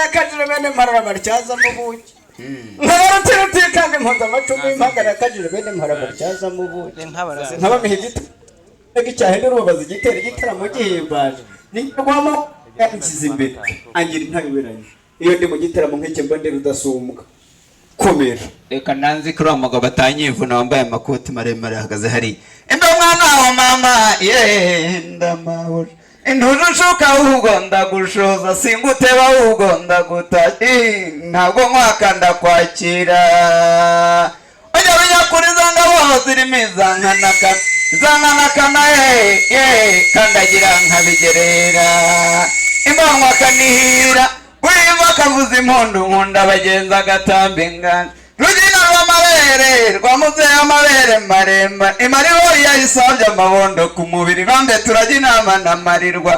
kajire bene marara barcyaza mu buki nkarutirutikaga impunzi amacumu impagara kajire bene marara barcyaza mu buki nkabamihe gito icyahe n'urubaza igitera igitaramo gihimbaje ningwamo yangize imbere angira intayoberanye iyo ndi mu gitaramo nk'icyo mba ndi rudasumbwa komera reka nanzi kuri uwo mugabo atanyivuna wambaye amakoti maremare ahagaze hari enda mwana wa mama ndamahoro inturushuka ahubwo ndagushoza singuteba ahubwo ndagutati ntabwo nkwaka ndakwakira ujya kuri za ngabo zirimo izankanakana kandagira nkabigerera imbonwa kanihira wimba kavuza impundu nkunda bagenza agatambi ingana rugina rw'amabere rwamuzeho amabere maremare imariho yayisabye amabondo ku mubiri bambe turajya inama namarirwa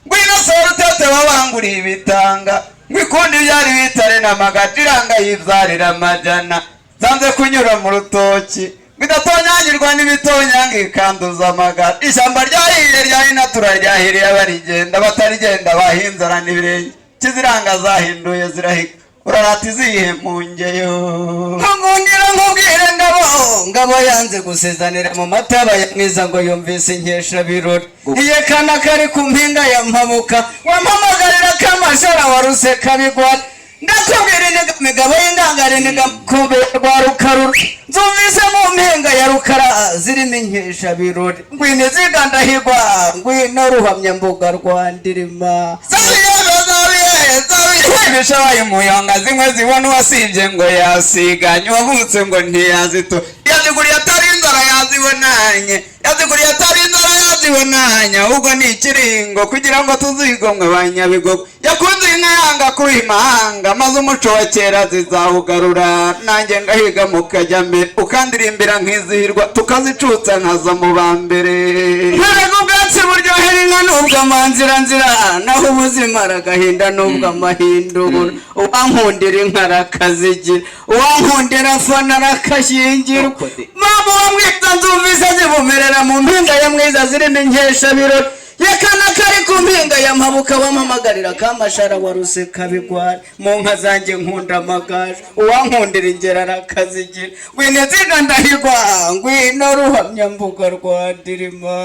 ngwino sora utete wabanguriye ibitanga ngwikundi byari bitare n'amagati iranga yibyarira amajana zanze kunyura mu rutoki bidatonyagirwa n'ibitonyanga ikanduza amagati ishyamba ryahiriye ryahinatura ryahiriye abarigenda batarigenda bahinzara n'ibirenge kiziranga zahinduye zirahika urarata izihe mungeyo nkungundira nkubwire ngabo yanze gusezanira mu mataba ya mwiza ngo yumvise inkesha birori iyekana kari ku mpinga ya mpabuka wampamagarira kamashara waruseka bigwara ndakubwira imigabo y'indangare nigakumbe rwa rukarura nzumvise mu mpinga ya rukara zirimo inkesha birori ngwino zigandahigwa ngwino ruhamyambuga rwa ndirima bishabaye umuyonga zimwe zibona uwasibye ngo yasiganye uwavutse ngo ntiyazito yaziguriye atari inzara yazibonanye yaziguriye atari inzara yazibonanye ahubwo ni ikiringo kugira ngo tuzigomwe ba Nyabigogo yakunze inka yanga kuri imahanga maze umuco wa kera zizawugarura nanjye ngahiga mukajya mbere ukandirimbira nkizihirwa tukazicutsa nkaza mu ba mbere ntabwo ubwatsi buryohera inka n'ubwo amanzira naho ubuzima aragahinda n'ubwo amahindura uwankundira inka arakazigira uwankundira afana arakashyingirwa mama wamwita nzumvise zibumerera mu mpinga ya mwiza zirimo inkesha birori yekana kari ku mpinga ya mpabuka wampamagarira kamashara waruseka bigwara mu nka zanjye nkunda amagaju uwankundira ingera arakazigira ngwino zigandahirwa ngwino ruhamyambuga rwa ndirima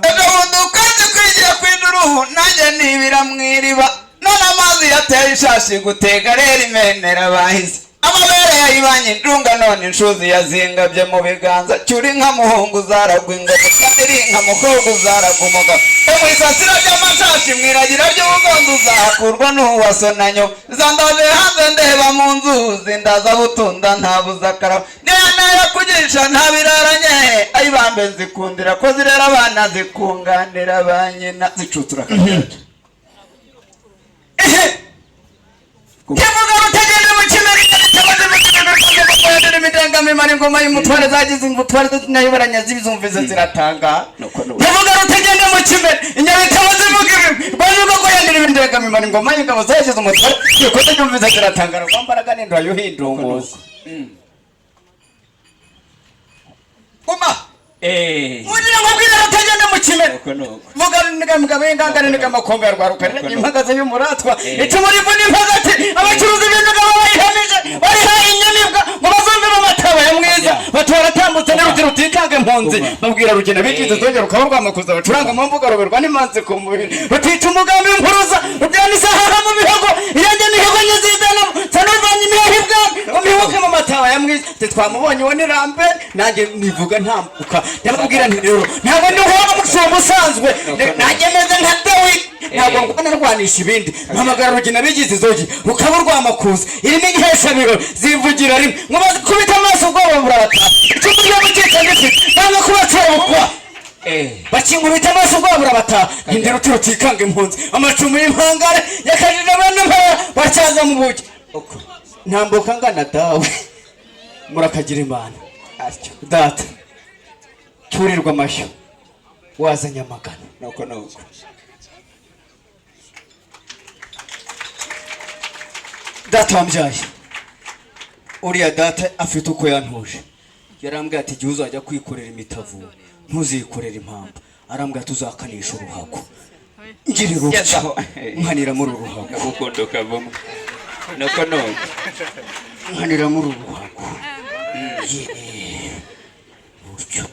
ubundi ukazi kwigira kw'iduruhu nanjye nibira mw'iriba none amazi yateye ishashi gutega rero imenera bahise amabere yayibanye indunga none inshuzi yazingabye mu biganza cyuri nka muhungu zaragwa ingoma kandi iri nka mukobwa uzaragwa umugabo mu isasira ry'amashashi mwiragira ry'ubugondo uzakurwa n'uwasonanyo zandaze hanze ndeba mu nzuzi ndaza butunda ntabuza akarabo naya kugisha ntabiraranye ayibambe nzikundira ko zirera abana zikunganira ba nyina zicutura akajaja imidangame ngoma y'umutware zagize ingutware nayoberanya zibizumvize ziratanga ntuvuga rutegende mu kimere inyabitabo zivuga rwanyuga ko yandira imidangame ngoma y'ingabo zagize umutware yikoze yumvize ziratanga rwambaraga n'indwa yuhindunguza uma Mujira mubwira rutegende mu kimere vuga n'ingabo y'ingangane n'amakombe rwa rukarira impagaze y'umuratwa icumuri vuni impagati abacuruzi b'ingabo bayihamije bari hayi inyamibwa ngo bazumve mu mataba ya mwiza batora tambutse n'urutiro rutikanga impunzi babwira rugena bikize zongera ukaba rwamakuza bacuranga mu mbuga roberwa n'imanzi ku mubiri rutica umugambi w'impuruza rubyana isahaha mu bihogo iyanjye mihogo nyizidana sanuvanye imihibwa mu mihogo mu mataba ya mwiza twamubonye we nirambe nanjye nivuga ntambuka ndababwira nti rero ntabwo ndi uhoga mushumba usanzwe nanjye meze nka Dawidi ntabwo ngwana rwanisha ibindi mpamagara rugena bigize izogi rukaba rwamakuza irimo inkesha birori zivugira rimwe ngo bazikubita amaso ubwoba burabata icumu ryo mukika gifite nanga kubatora bukwa bakingubita amaso ubwoba burabata indi ruti rutikanga impunzi amacumu y'impangare yakajije bene mpaya bacyaza mu bugi ntambuka ngana dawe murakagira imana data turirwa amashyo wazanye amagana nuko data wambyaye uriya data afite uko yantuje yarambwiye ati igihe uzajya kwikorera imitavu ntuzikorera impamvu arambwiye ati uzakanisha uruhago ngirira uruhago nkanira muri uruhago nuko none nkanira muri uruhago utyo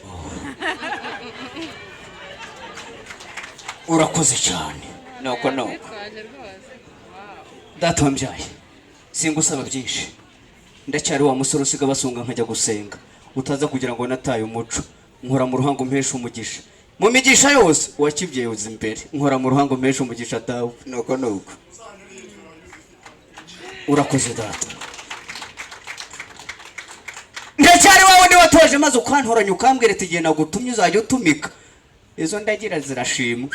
urakoze cyane nuko data wambyaye singusaba byinshi ndacyari wa musore usiga basunga nkajya gusenga utaza kugira ngo nataye umuco nkora mu ruhango mpesha umugisha mu migisha yose wakibyeuza imbere nkora mu ruhango mpesha umugisha dawe nuko urakoze data ndacyari wawe ndi watoje maze ukantoranya ukambwira ati genda gutumye uzajya utumika izo ndagira zirashimwe